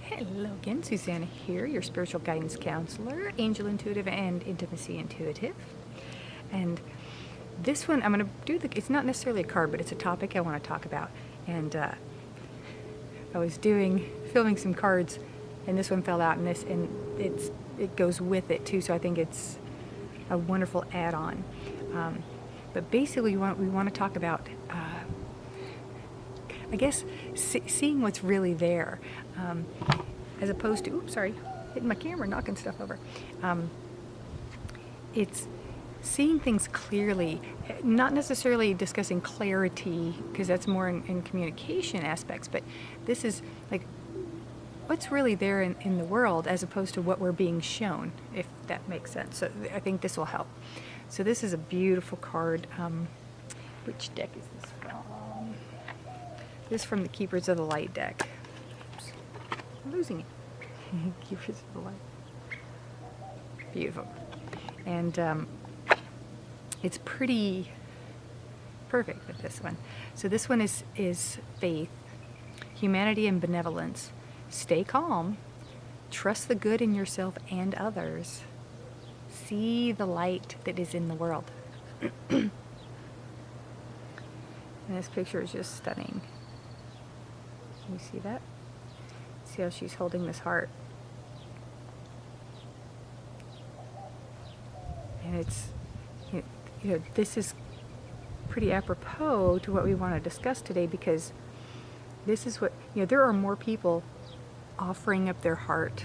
Hello again, Susanna here, your spiritual guidance counselor, angel intuitive and intimacy intuitive. And this one, I'm going to do it's not necessarily a card, but it's a topic I want to talk about. And I was filming some cards, and this one fell out, and it goes with it too. So I think it's a wonderful add-on. But basically, we want to talk about, I guess, seeing what's really there, as opposed to, oops, sorry, hitting my camera, knocking stuff over. It's seeing things clearly, not necessarily discussing clarity, because that's more in communication aspects, but this is like what's really there in the world as opposed to what we're being shown, if that makes sense. So I think this will help. So this is a beautiful card. Which deck is this from? This is from the Keepers of the Light deck. Oops, I'm losing it. Keepers of the Light. Beautiful. And it's pretty perfect with this one. So this one is faith, humanity, and benevolence. Stay calm. Trust the good in yourself and others. See the light that is in the world. And this picture is just stunning. Can you see that? See how she's holding this heart? And it's, this is pretty apropos to what we want to discuss today, because this is what, there are more people offering up their heart,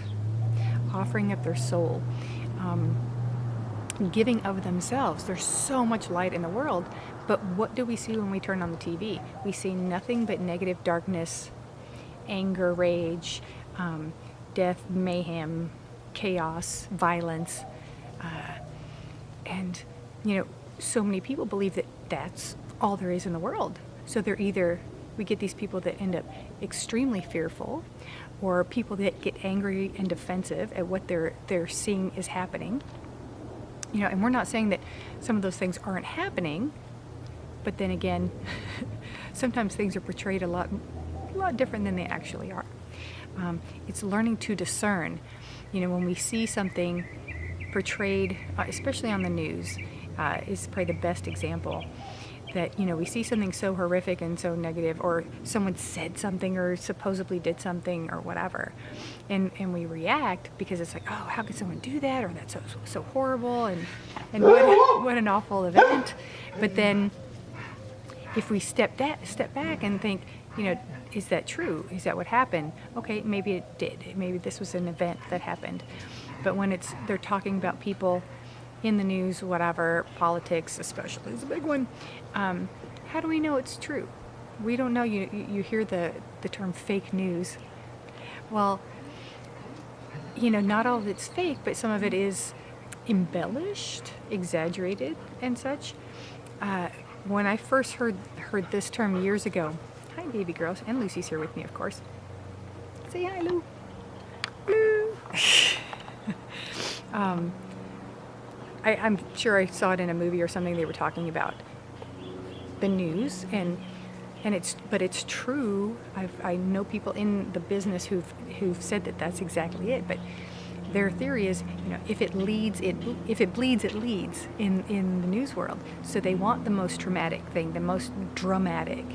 offering up their soul, giving of themselves. There's so much light in the world, but what do we see when we turn on the TV? We see nothing but negative darkness, anger, rage, death, mayhem, chaos, violence, and so many people believe that that's all there is in the world. So we get these people that end up extremely fearful, or people that get angry and defensive at what they're seeing is happening. And we're not saying that some of those things aren't happening, but then again, sometimes things are portrayed a lot different than they actually are. It's learning to discern. When we see something portrayed, especially on the news, is probably the best example. That we see something so horrific and so negative, or someone said something or supposedly did something or whatever, and we react because it's like, oh, how could someone do that, or that's so horrible, and what an awful event. But then if we step back and think, is that true? Is that what happened? Okay, maybe it did. Maybe this was an event that happened. But when they're talking about people in the news, whatever, politics especially is a big one, how do we know it's true? We don't know. You hear the term fake news. Well, not all of it's fake, but some of it is embellished, exaggerated, and such. When I first heard this term years ago, hi baby girls, and Lucy's here with me, of course. Say hi, Lou. Lou. I'm sure I saw it in a movie or something. They were talking about the news, and it's true. I know people in the business who've said that that's exactly it. But their theory is, if it bleeds, it leads in the news world. So they want the most traumatic thing, the most dramatic,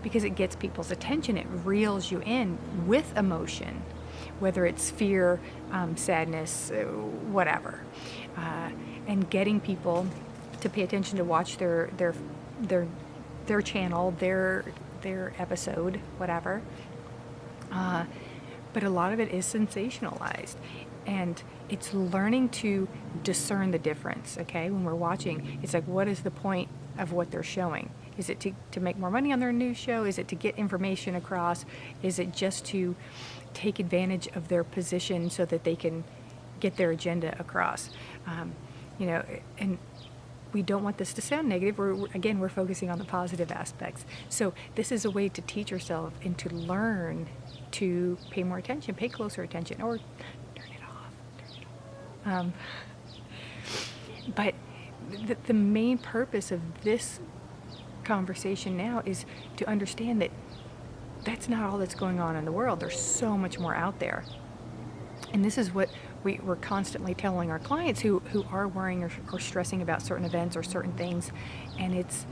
because it gets people's attention. It reels you in with emotion, whether it's fear, sadness, whatever. And getting people to pay attention, to watch their channel, their episode, whatever. But a lot of it is sensationalized, and it's learning to discern the difference. Okay, when we're watching, it's like, what is the point of what they're showing? Is it to make more money on their news show? Is it to get information across? Is it just to take advantage of their position so that they can get their agenda across? And we don't want this to sound negative. We're focusing on the positive aspects. So this is a way to teach yourself and to learn to pay more attention, pay closer attention, or turn it off. But the main purpose of this conversation now is to understand that that's not all that's going on in the world. There's so much more out there. And this is what we're constantly telling our clients who are worrying or stressing about certain events or certain things. And it's,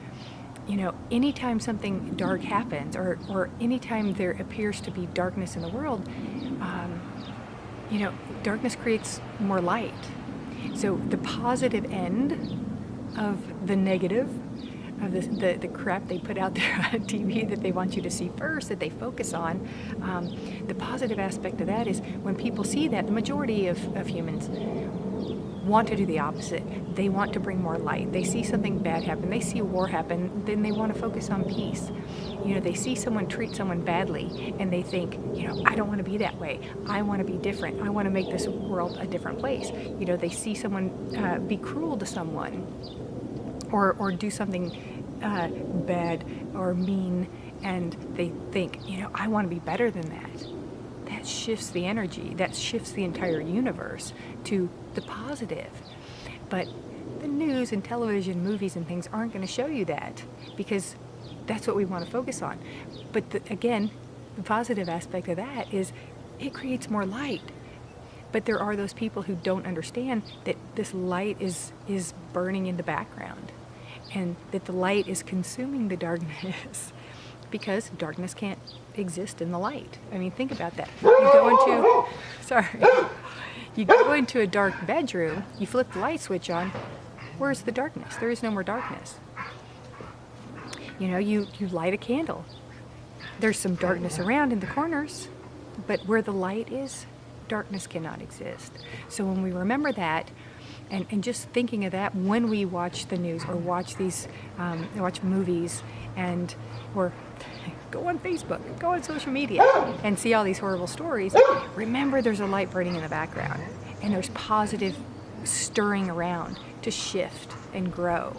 anytime something dark happens or anytime there appears to be darkness in the world, darkness creates more light. So the positive end of the negative, of the crap they put out there on TV that they want you to see first, that they focus on, the positive aspect of that is when people see that, the majority of humans want to do the opposite. They want to bring more light. They see something bad happen. They see war happen. Then they want to focus on peace. They see someone treat someone badly and they think, I don't want to be that way. I want to be different. I want to make this world a different place. They see someone be cruel to someone or do something bad or mean, and they think, I want to be better than that. That shifts the energy. That shifts the entire universe to the positive. But the news and television, movies and things aren't going to show you that, because that's what we want to focus on. But again, the positive aspect of that is it creates more light. But there are those people who don't understand that this light is burning in the background, and that the light is consuming the darkness, because darkness can't exist in the light. I mean, think about that. You go into a dark bedroom, you flip the light switch on, where's the darkness? There is no more darkness. You light a candle. There's some darkness around in the corners, but where the light is, darkness cannot exist. So when we remember that, and just thinking of that when we watch the news or watch watch movies, or go on Facebook, go on social media and see all these horrible stories, remember there's a light burning in the background and there's positive stirring around to shift and grow.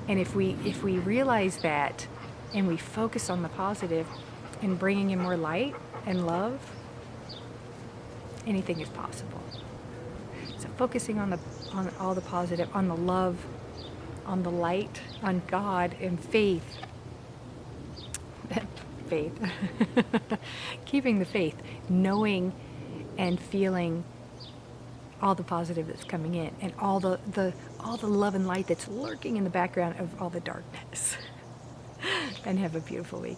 And if we realize that and we focus on the positive and bringing in more light and love, anything is possible. So focusing on all the positive, on the love, on the light, on God and faith. Keeping the faith, knowing and feeling all the positive that's coming in, and all the love and light that's lurking in the background of all the darkness. And have a beautiful week.